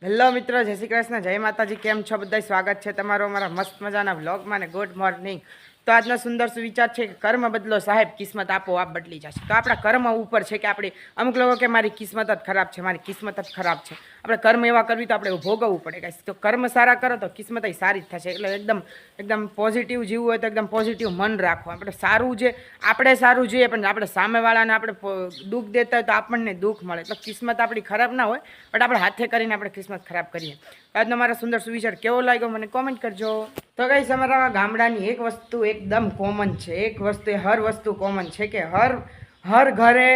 Hello મિત્રો, જય શ્રી કૃષ્ણ, જય માતાજી. કેમ છો બધા? સ્વાગત છે તમારો અમારા મસ્ત મજાના વ્લોગમાં ને ગુડ મોર્નિંગ. તો આજનો સુંદર સુવિચાર છે કે કર્મ બદલો સાહેબ, કિસ્મત આપોઆપ બદલી જશે. તો આપણા કર્મ ઉપર છે કે આપણે અમુક લોકો કે મારી કિસ્મત જ ખરાબ છે, મારી કિસ્મત જ ખરાબ છે. આપણે કર્મ એવા કરવી તો આપણે ભોગવવું પડે ગાઈસ. તો કર્મ સારા કરો તો કિસ્મત સારી જ થશે. એટલે એકદમ પોઝિટિવ જીવવું હોય તો એકદમ પોઝિટિવ મન રાખવું. આપણે સારું જોઈએ, પણ આપણે સામેવાળાને આપણે દુઃખ દેતા હોય તો આપણને દુઃખ મળે. એટલે કિસ્મત આપણી ખરાબ ના હોય, બટ આપણે હાથે કરીને આપણે કિસ્મત ખરાબ કરીએ. આજનો મારા સુંદર સુવિચાર કેવો લાગ્યો મને કોમેન્ટ કરજો. તો ગાઈસ, અમારા ગામડાની એક વસ્તુ એકદમ કોમન છે. એક વસ્તુ હર વસ્તુ કોમન છે કે હર ઘરે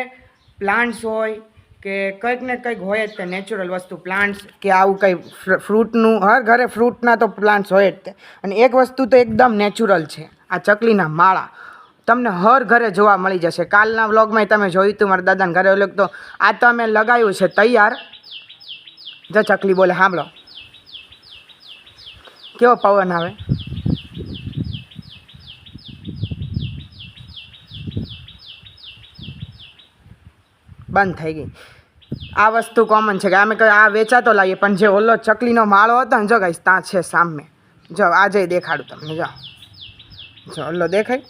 પ્લાન્ટ્સ હોય કે કંઈક ને કંઈક હોય જ તે નેચરલ વસ્તુ, પ્લાન્ટ્સ કે આવું કંઈ ફ્રૂટનું, હર ઘરે ફ્રૂટના તો પ્લાન્ટ્સ હોય જ તે. અને એક વસ્તુ તો એકદમ નેચરલ છે, આ ચકલીના માળા તમને હર ઘરે જોવા મળી જશે. કાલના વ્લોગમાં તમે જોયું હતું મારા દાદાના ઘરે ઓલું. તો આ તો અમે લગાવ્યું છે તૈયાર. જો ચકલી બોલે, સાંભળો કેવો પવન આવે. બંધ થઈ ગઈ. આ વસ્તુ કોમન છે કે અમે કહે આ વેચાતો લાવીએ, પણ જે ઓલો ચકલીનો માળો હતો ને, જો ગાઈસ ત્યાં છે સામે. જો આજે દેખાડું તમને. જો ઓલો દેખાય.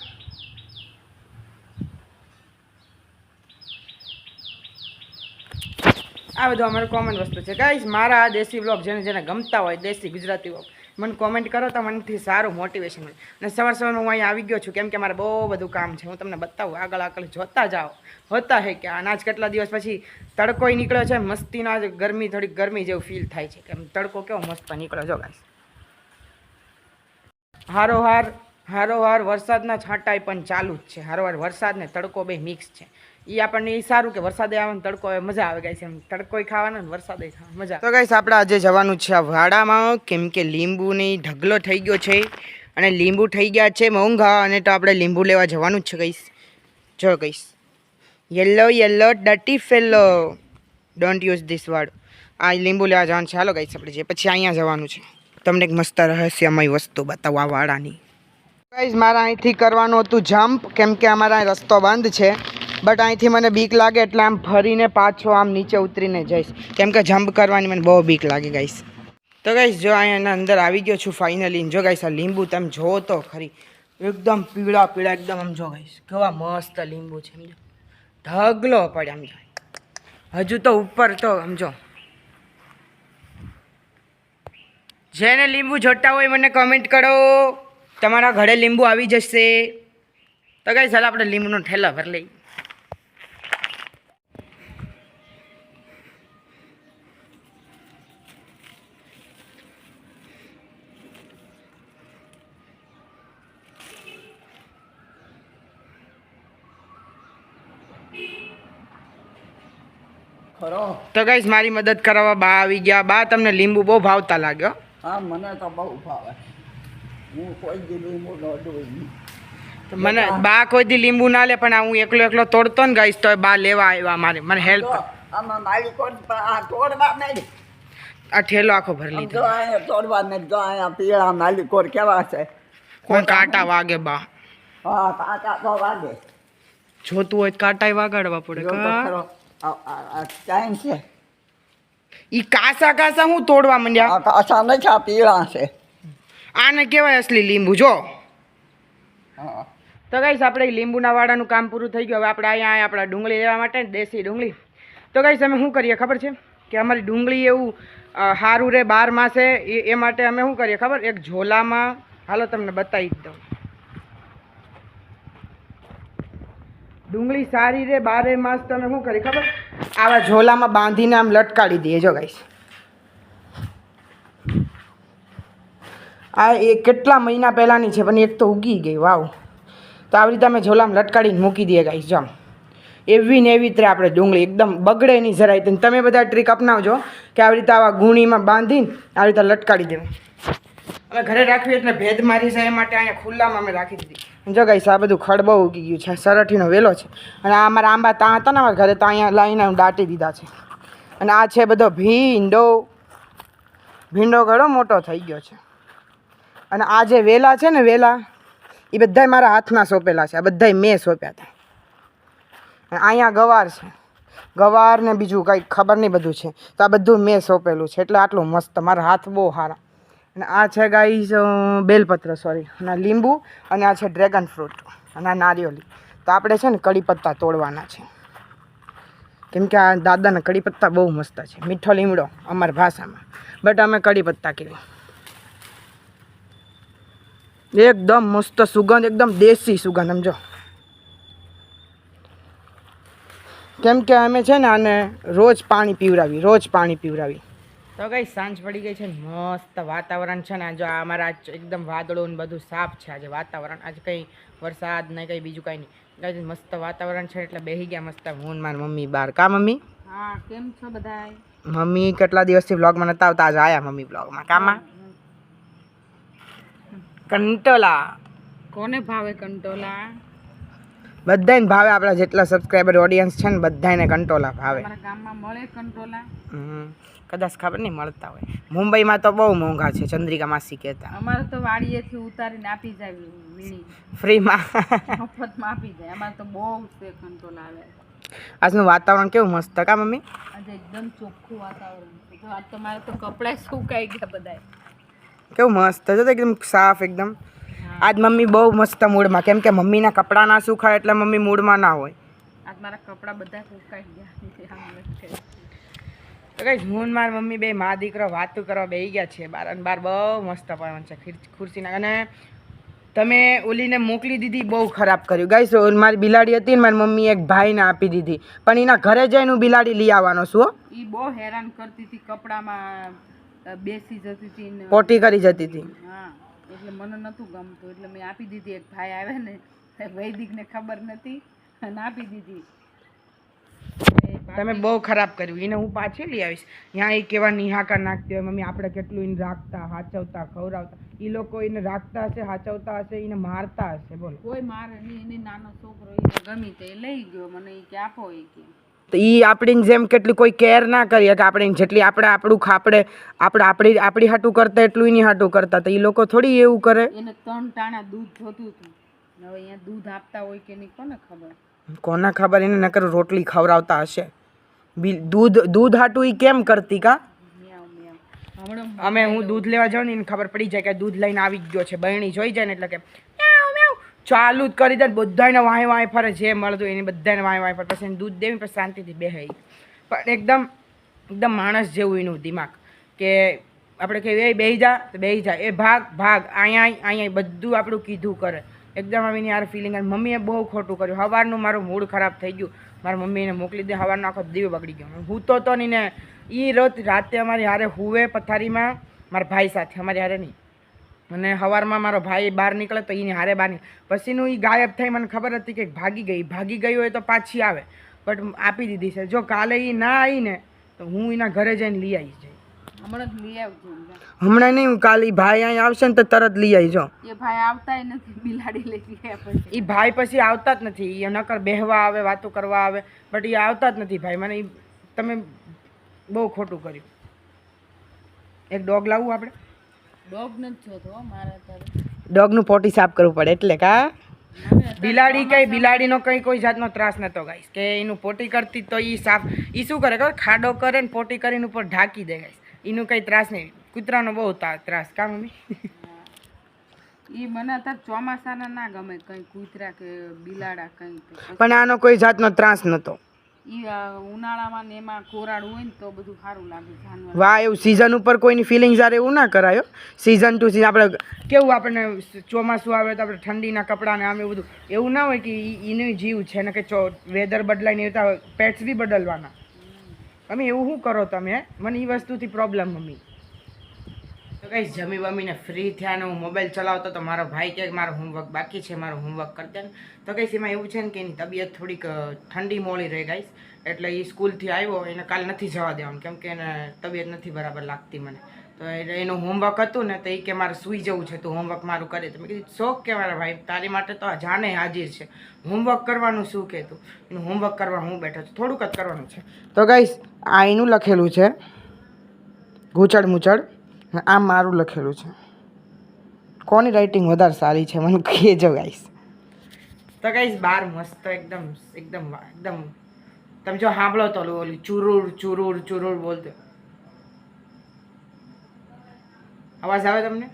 આ બધું અમારું કોમન વસ્તુ છે ગાઈસ. મારા આ દેશી વ્લોગ જેને ગમતા હોય, દેશી ગુજરાતી વ્લોગ, મને કોમેન્ટ કરો તો મનથી સારું મોટિવેશન મળે. અને સવારમાં હું અહીંયા આવી ગયો છું કેમ કે મારે બહુ બધું કામ છે. હું તમને બતાવું, આગળ જોતા જાઓ. હોતા હે કે અનાજ કેટલા દિવસ પછી તડકોય નીકળ્યો છે મસ્તીનો. આજે થોડીક ગરમી જેવું ફીલ થાય છે કે તડકો કેવો મસ્ત નીકળ્યો. જો ગાઈસ, હારોહાર વરસાદના છાંટાઈ પણ ચાલુ જ છે. હારોહાર વરસાદ ને તડકો બે મિક્સ છે. એ આપણને એ સારું કે વરસાદે આવે ને તડકો આવે, મજા આવે ગાઈસ. એમ તડકોય ખાવાનો ને વરસાદે ખાવાનો મજા. તો ગાઈસ, આપણે આજે જવાનું છે આ વાડામાં કેમ કે લીંબુની ઢગલો થઈ ગયો છે અને લીંબુ થઈ ગયા છે મોંઘા. અને તો આપણે લીંબુ લેવા જવાનું જ છે ગાઈસ. જો guys, yellow dirty fellow, don't use this word. આ લીંબુ લેવા જવાનું છે. હાલો ગાઈસ, આપણે પછી અહીંયા જવાનું છે. તમને એક મસ્ત રહસ્યમય વસ્તુ બતાવવા વાળાની. ગાઈસ, મારે અહીંથી કરવાનું હતું જમ્પ કેમ કે અમારા રસ્તો બંધ છે. બટ અહીંથી મને બીક લાગે એટલે આમ ફરીને પાછો આમ નીચે ઉતરીને જઈશ કેમ કે જમ્પ કરવાની મને બહુ બીક લાગે ગાઈસ. તો ગાઈસ, જો અહીંયા અંદર આવી ગયો છું ફાઇનલી. જો ગાઈસ, આ લીંબુ તમે જો તો ખરી, એકદમ પીળા એકદમ. આમ જો ગાઈસ, કેવા મસ્ત લીંબુ છે. સમજો, ઢગલો પડે. આમ હજુ તો ઉપર તો સમજો. જેને લીંબુ જોતા હોય મને કોમેન્ટ કરો, તમારા ઘરે લીંબુ આવી જશે. તો ગાઈસ, ચાલ આપણે લીંબુનો ઠેલો ભરી લઈએ. તો ગાઈસ, મારી મદદ કરવા બા આવી ગયા. બા, તમને લીંબુ બહુ ભાવતા લાગ્યો? હા, મને તો બહુ ભાવે. હું કોઈ દી લીંબુ ન જોઈ. મને બા કોઈ દી લીંબુ ના લે, પણ હું એકલો તોડતો ને ગાઈસ, તો બા લેવા આવ્યા મને હેલ્પ. આમાં મારી કોણ તોડવા નહીં. આ ઠેલો આખો ભરી લીધો. જો અહીંયા તોડવા નહીં. જો અહીંયા પીળા માલિકોર કેવા છે. કોઈ કાંટા વાગે બા? હા, કાંટા તો વાગે. જોતું હોય કાંટાય વાગાડવા પડે. ટાઈમ છે. ઈ કાસા હું તોડવા માંડ્યા? કાસા નથી, આ પીળા છે. આને કહેવાય અસલી લીંબુ. જો હા. તો ગાઈસ, આપણે લીંબુના વાડાનું કામ પૂરું થઈ ગયું. હવે આપણે અહીંયા આપણા ડુંગળી લેવા માટે, દેશી ડુંગળી. તો ગાઈસ, અમે શું કરીએ ખબર છે કે અમારી ડુંગળી એવું સારું રહે 12 માસે. એ માટે અમે શું કરીએ ખબર? એક ઝોલામાં, હાલો તમને બતાવી દઉં. ડુંગળી સારી રહે 12 માસ. તો અમે શું કરીએ ખબર? આવા ઝોલામાં બાંધીને આમ લટકાડી દઈએ. જો ગાઈસ, આ એ કેટલા મહિના પહેલાંની છે, પણ એક તો ઉગી ગઈ. વાવ. તો આવી રીતે અમે ઝોલામાં લટકાડીને મૂકી દઈએ ગાઈસ. જો એવી ને એવી રીતે આપણે ડુંગળી એકદમ બગડે નહીં જરાય. તમે બધા ટ્રીક અપનાવજો કે આવી રીતે આવા ગુણીમાં બાંધીને આવી રીતે લટકાડી દેવું. અમે ઘરે રાખવી એટલે ભેદ મારી જાય, એ માટે અહીંયા ખુલ્લામાં અમે રાખી દીધી. જો ગાઈસ, આ બધું ખડ બહુ ઉગી ગયું છે. સરઠીનો વેલો છે. અને આ અમારા આંબા ત્યાં હતા ને અમારા ઘરે, તો અહીંયા લાવીને દાટી દીધા છે. અને આ છે બધો ભીંડો ઘણો મોટો થઈ ગયો છે. અને આ જે વેલા છે ને, વેલા એ બધાય મારા હાથના સોંપેલા છે. આ બધાય મેં સોંપ્યા હતા. અહીંયા ગવાર છે. ગવાર ને બીજું કંઈક ખબર નહીં બધું છે. તો આ બધું મેં સોંપેલું છે એટલે આટલું મસ્ત મારા હાથ બહુ સારા. અને આ છે ગાઈઝ બેલપત્ર સોરી, અને આ લીંબુ, અને આ છે ડ્રેગન ફ્રૂટ, અને આ નારિયેળી. તો આપણે છે ને કડી પત્તા તોડવાના છે, કેમ કે આ દાદાના કડી પત્તા બહુ મસ્ત છે. મીઠો લીમડો અમારી ભાષામાં, બટ અમે કડી પત્તા કીધી. એકદમ મસ્ત સુગંધ, એકદમ દેશી સુગંધ સમજો. કેમ કે અમે છે ને આને રોજ પાણી પીવડાવી. તો કઈ સાંજ પડી ગઈ છે ને મસ્ત વાતાવરણ છે ને. જો આ અમારા એકદમ વાદળો ને બધું સાફ છે આજે વાતાવરણ. આજે કંઈ વરસાદ ને કંઈ બીજું કાંઈ નહીં. આજે મસ્ત વાતાવરણ છે એટલે બેસી ગયા મસ્ત હું ને મારી મમ્મી બહાર. કા મમ્મી? હા, કેમ છો બધાય? મમ્મી કેટલા દિવસથી વ્લોગમાં નતા આવતા, આજે આયા મમ્મી વ્લોગમાં. કામાં કંટોલા કોને ભાવે કંટોલા? બધાને ભાવે. આપણા જેટલા સબસ્ક્રાઈબર ઓડિયન્સ છે ને બધાને કંટોલા ભાવે. અમારા ગામમાં મળે કંટોલા? કદાચ ખબર નહીં મળતા હોય. મુંબઈમાં તો બહુ મોંઘા છે, ચંદ્રિકા માસી કહેતા. અમારે તો વાડીએથી ઉતારીને આપી જાય વીણી, ફ્રીમાં. મફતમાં આપી જાય. અમારે તો બહુ છે કંટોલા આવે. આજનું વાતાવરણ કેવું મસ્ત કા મમ્મી? આજે એકદમ ચોખ્ખું વાતાવરણ છે. જો આજ તો મારે તો કપડાં સુકાઈ ગયા બધાય. કેવું મસ્ત છે, એકદમ સાફ એકદમ. આજ મમ્મી બહુ મસ્ત મૂડમાં, કેમ કે મમ્મીના કપડાં ના સુખાય એટલે મમ્મી મૂડમાં ના હોય. આજ મારા કપડાં બધા સુકાઈ ગયા. તો કઈ હું ને મારી મમ્મી બે મા દીકરો વાતું કરવા બેસી ગયા છે બાર. અને બાર બહુ મસ્ત પવન છે ખુરશીના. અને તમે ઓલીને મોકલી દીધી, બહુ ખરાબ કર્યું ગાઈસ. મારી બિલાડી હતી ને મારી મમ્મી એક ભાઈને આપી દીધી, પણ એના ઘરે જઈને હું બિલાડી લઈ આવવાનો છું. એ બહુ હેરાન કરતી હતી, કપડામાં બેસી જતી હતી ને પોટી કરી જતી હતી. હા, એટલે મને નહોતું ગમતું એટલે મેં આપી દીધી. એક ભાઈ આવે ને વૈદિકને ખબર નથી અને આપી દીધી. તમે બહુ ખરાબ કર્યું. એને હું પાછી લઈ આવીશ. ત્યાં એ કેવા નિહાકા નાખતી હોય મમ્મી, આપણે કેટલું એને રાખતા, હાચવતા, ખવડાવતા. એ લોકો એને રાખતા હશે, હાચવતા હશે, એને મારતા હશે. બોલો, કોઈ મારે નહીં. એને નાનો છોકરો એને ગમી તે લઈ ગયો. મને એ કે આપો એ કે. તો એ આપણી જેમ કેટલી કોઈ કેર ના કરીએ કે આપણે જેટલી આપણી હાટું કરતા એટલું એની હાટું કરતા. તો એ લોકો થોડી એવું કરે. એને 3 ટાણા દૂધ જોતું હતું. હવે અહીંયા દૂધ આપતા હોય કે નહીં કોને ખબર. કોને ખબર, એને નકર રોટલી ખવડાવતા હશે. દૂધ હાટું એ કેમ કરતી કા? હમણાં અમે હું દૂધ લેવા જાઉં ને એને ખબર પડી જાય કે દૂધ લઈને આવી ગયો છે. બહેણી જોઈ જાય ને એટલે કે મ્યાઉ મ્યાઉ ચાલુ જ કરી દે. બધાને વાય ફરે, જે મળતું એને બધાને વાય ફરે. પછી એને દૂધ દેવી, પછી શાંતિથી બેહે. પણ એકદમ માણસ જેવું એનું દિમાગ, કે આપણે કહીએ એ બેહી જા તો બેહી જા, એ ભાગ અહીંયા બધું આપણું કીધું કરે. એકદમ આવીને યાર ફિલિંગ. મમ્મીએ બહુ ખોટું કર્યું. સવારનું મારું મૂડ ખરાબ થઈ ગયું. મારા મમ્મીને મોકલી દે, સવારનો આખો દીવો બગડી ગયો. હું તો નહીં ને એ રોજ રાતે અમારી હારે હુવે પથારીમાં મારા ભાઈ સાથે, અમારી હારે નહીં. અને સવારમાં મારો ભાઈ બહાર નીકળે તો એની હારે બહાર નીકળે. પછીનું એ ગાયબ થઈ. મને ખબર હતી કે ભાગી ગઈ હોય તો પાછી આવે, બટ આપી દીધી છે. જો કાલે એ ના આવી ને તો હું એના ઘરે જઈને લઈ આવી જાય. હમણાં જ લઈ આવજો. હમણાં નહીં, કાલે ભાઈ અહીં આવશે ને તો તરત લઈ આવી જાઓ. એ ભાઈ આવતાય નથી, બિલાડી લઈ ગયા પછી. એ ભાઈ પછી આવતા જ નથી. એ નકર બેહવા આવે, વાતો કરવા આવે, બટ એ આવતા જ નથી ભાઈ. મને તમે બહુ ખોટું કર્યું. એક ડોગ લાવવું આપણે? ડોગ નથી જોતો મારે અત્યારે. ડોગનું પોટી સાફ કરવું પડે એટલે કા? બિલાડીનો કોઈ જાતનો ત્રાસ નતો ગાઈસ, કે એનું પોટી કરતી તો એ સાફ. એ શું કરે ખબર? ખાડો કરે ને પોટી કરીને ઉપર ઢાંકી દે ગાઈસ. એનું કંઈ ત્રાસ નહીં. કૂતરાનો બહુ ત્રાસ કા મમ્મી? એ મને અત્યારે ચોમાસાના ના ગમે, કંઈ કૂતરા કે બિલાડા કંઈ. પણ આનો કોઈ જાતનો ત્રાસ નતો. એ ઉનાળામાં ને એમાં કોરાડું હોય ને તો બધું સારું લાગે જાનવર. વાહ, એવું સિઝન ઉપર કોઈની ફિલિંગ્સ યાર એવું ના કરાયો. સિઝન ટુ સિઝન આપણે કેવું, આપણને ચોમાસું આવે તો આપણે ઠંડીના કપડાં ને આમ એવું બધું એવું ના હોય કે એનું જીવ છે ને કે વેધર બદલાય ને એવા પેટ્સ બી બદલવાના. મમ્મી એવું શું કરો તમે? મને એ વસ્તુથી પ્રોબ્લેમ મમ્મી. તો કઈ જમી બમીને ફ્રી થયા ને હું મોબાઈલ ચલાવતો તો મારો ભાઈ કહે મારો હોમવર્ક બાકી છે, મારો હોમવર્ક કરી દે ને. તો કઈ એમાં એવું છે ને કે એની તબિયત થોડીક ઠંડી મોળી રહી ગાઈશ, એટલે એ સ્કૂલથી આવ્યો એને કાલ નથી જવા દેવાનું, કેમ કે એને તબિયત નથી બરાબર લાગતી મને. તો એનું હોમવર્ક હતું ને તો એ કે મારે સૂઈ જવું છે, તું હોમવર્ક મારું કરે. તો મેં કીધું શોખ કે મારા ભાઈ તારી માટે તો જાને હાજર છે, હોમવર્ક કરવાનું શું કે તું? એનું હોમવર્ક કરવા હું બેઠો છું, થોડુંક જ કરવાનું છે. તો ગાઈશ આ એનું લખેલું છે ગૂંચડ મૂચડ, આ મારું લખેલું છે. કોની રાઇટિંગ વધારે સારી છે મને કહેજો ગાઈસ. તો ગાઈસ બાર મસ્ત એકદમ તમે જો સાંભળો તો ઓલું ચુરુર ચુરુર ચુરુર બોલતો અવાજ આવે તમને?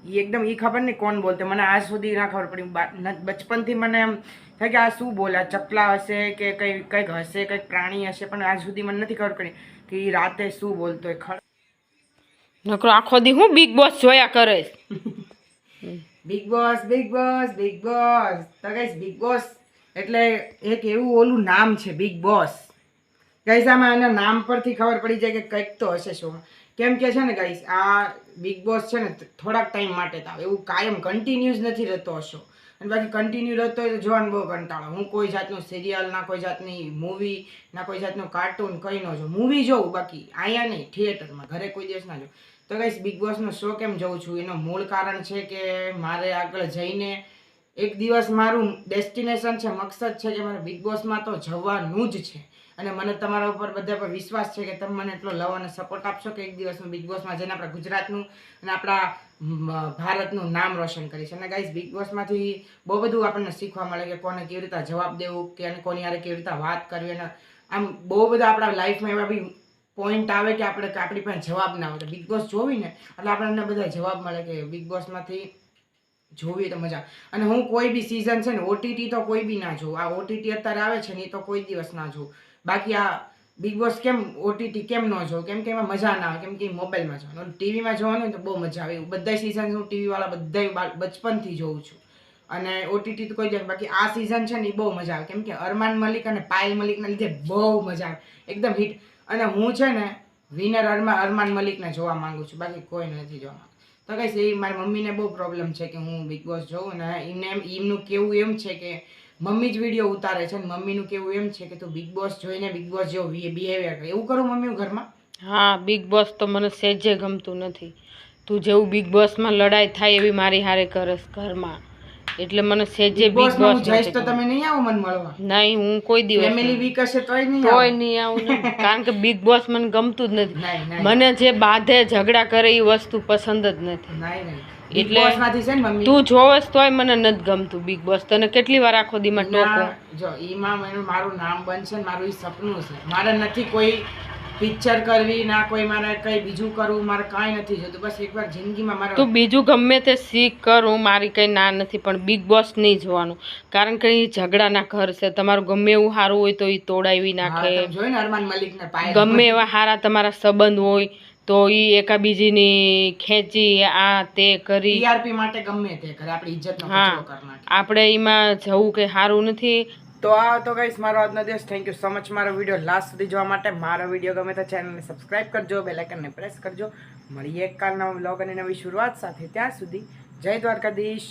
એ એકદમ એ ખબર નહીં કોણ બોલતો, મને આજ સુધી ના ખબર પડી. બચપનથી મને એમ થાય કે આ શું બોલે, ચકલા હશે કે કંઈક હશે, કંઈક પ્રાણી હશે, પણ આજ સુધી મને નથી ખબર પડી કે એ રાતે શું બોલતો હોય. નકરો આખો દી હું બિગ બોસ જોયા કરે. Big boss big boss big boss. તો ગાઈસ બિગ બોસ એટલે એક એવું ઓલું નામ છે બિગ બોસ. ગાઈસ આમાં એના નામ પરથી ખબર પડી જાય કે કંઈક તો હશે શો. કેમ કે છે ને ગાઈસ આ બિગ બોસ છે ને થોડાક ટાઈમ માટે જ આવે, એવું કાયમ કન્ટિન્યુઅસ નથી રહેતો શો. અને બાકી કન્ટિન્યુ રહેતો હોય તો જોવાનું બહુ કંટાળો. હું કોઈ જાતનું સિરિયલ ના કોઈ જાતની મૂવી ના કોઈ જાતનું કાર્ટૂન કંઈ ન જોઉં. મૂવી જોઉં બાકી અહીંયા નહીં, થિયેટરમાં, ઘરે કોઈ દિવસ ના જોઉં. તો ગાઈસ બિગ બોસનો શો કેમ જોઉં છું એનું મૂળ કારણ છે કે મારે આગળ જઈને એક દિવસ મારું ડેસ્ટિનેશન છે, મકસદ છે કે મારે બિગ બોસમાં તો જવાનું જ છે. અને મને તમારા ઉપર બધા પર વિશ્વાસ છે કે તમે મને એટલો લવ અને સપોર્ટ આપશો કે એક દિવસ હું બિગ બોસમાં જઈને આપણા ગુજરાતનું અને આપણા ભારતનું નામ રોશન કરીશ. અને ગાઈસ બિગ બોસમાંથી બહુ બધું આપણને શીખવા મળે કે કોને કેવી રીતે જવાબ દેવું, કે અને કોની યારે કેવી રીતે વાત કરવી. અને આમ બહુ બધા આપણા લાઈફમાં એવા બી પોઈન્ટ આવે કે આપણી પાસે જવાબ ના હોય. તો બિગ બોસ જોવી ને એટલે આપણને બધા જવાબ મળે કે બિગ બોસમાંથી જોવી તો મજા. અને હું કોઈ બી સિઝન છે ને ઓટીટી તો કોઈ બી ના જોઉં. આ ઓટીટી અત્યારે આવે છે ને એ તો કોઈ દિવસ ના જોઉં. બાકી આ બિગ બોસ કેમ ઓટીટી કેમ ન જોઉં, કેમ કે એમાં મજા ના આવે, કેમ કે મોબાઈલમાં જોવાનું. ટીવીમાં જોવાનું તો બહુ મજા આવે. બધા સિઝન હું ટીવીવાળા બધા બચપનથી જોઉં છું. અને ઓટીટી તો કોઈ જાય. બાકી આ સિઝન છે ને એ બહુ મજા આવે, કેમ કે અરમાન મલિક અને પાયલ મલિકના લીધે બહુ મજા આવે, એકદમ હિટ. અને હું છે ને વિનર અરમાન મલિકને જોવા માંગુ છું, બાકી કોઈ નથી જોવા માંગુ. તો કઈ એ મારી મમ્મીને બહુ પ્રોબ્લેમ છે કે હું બિગ બોસ જોઉં. અને એમનું કેવું એમ છે કે મમ્મી જ વિડીયો ઉતારે છે ને મમ્મીનું કેવું એમ છે કે તું બિગ બોસ જોઈને બિગ બોસ જેવો બિહેવિયર કરે. એવું કરું મમ્મી ઘરમાં? હા, બિગ બોસ તો મને સહેજે ગમતું નથી. તું જેવું બિગ બોસમાં લડાઈ થાય એવી મારી હારે કરસ ઘરમાં, એટલે મને સહેજે બિગ બોસ હું જઈશ તો તમે નહીં આવો મને મળવા? નહીં, હું કોઈ દિવસ ફેમિલી વીક હશે તોય નહીં આવું ને. કારણ કે બિગ બોસ મને ગમતું જ નથી. મને જે બાધે ઝઘડા કરે એ વસ્તુ પસંદ જ નથી. એટલે તું જોવસ તોય મને નથી ગમતું બિગ બોસ. તને કેટલી વાર આખો દીમાં ટોકો. જો ઈમાં મારું નામ બનશે ને મારું ઈ સપનું છે. મારે નથી કોઈ પિક્ચર કરવી ના કોઈ મારે કઈ બીજું કરવું, મારે કાંઈ નથી જોતું. બસ એકવાર જિંદગીમાં મારે તું બીજું ગમે તે શીખ કર, હું મારી કઈ ના નથી, પણ બિગ બોસ નહીં જોવાનું. કારણ કે એ ઝઘડાના ઘર છે. તમારું ગમે એવું સારું હોય તો એ તોડાવી નાખે. જોઈને અરમાન મલિક ને પાયલ ગમે એવા સારા તમારા સંબંધ હોય તો એ એકાબીજીની ખેંચી આ તે કરી ટીઆરપી માટે ગમે તે કરે, આપણી ઇજ્જતનો કચરો કરી નાખે. આપણે એમાં જવું કે સારું નથી. તો આ તો ગાઈસ મારો આજનો દિવસ. થેન્ક યુ સો મચ મારો વિડીયો લાસ્ટ સુધી જોવા માટે. મારો વિડીયો ગમે તો ચેનલને સબસ્ક્રાઇબ કરજો, બેલ આઇકનને પ્રેસ કરજો. મળીએ એક કાલ નવા વ્લોગ અને નવી શરૂઆત સાથે. ત્યાં સુધી જય દ્વારકાધીશ.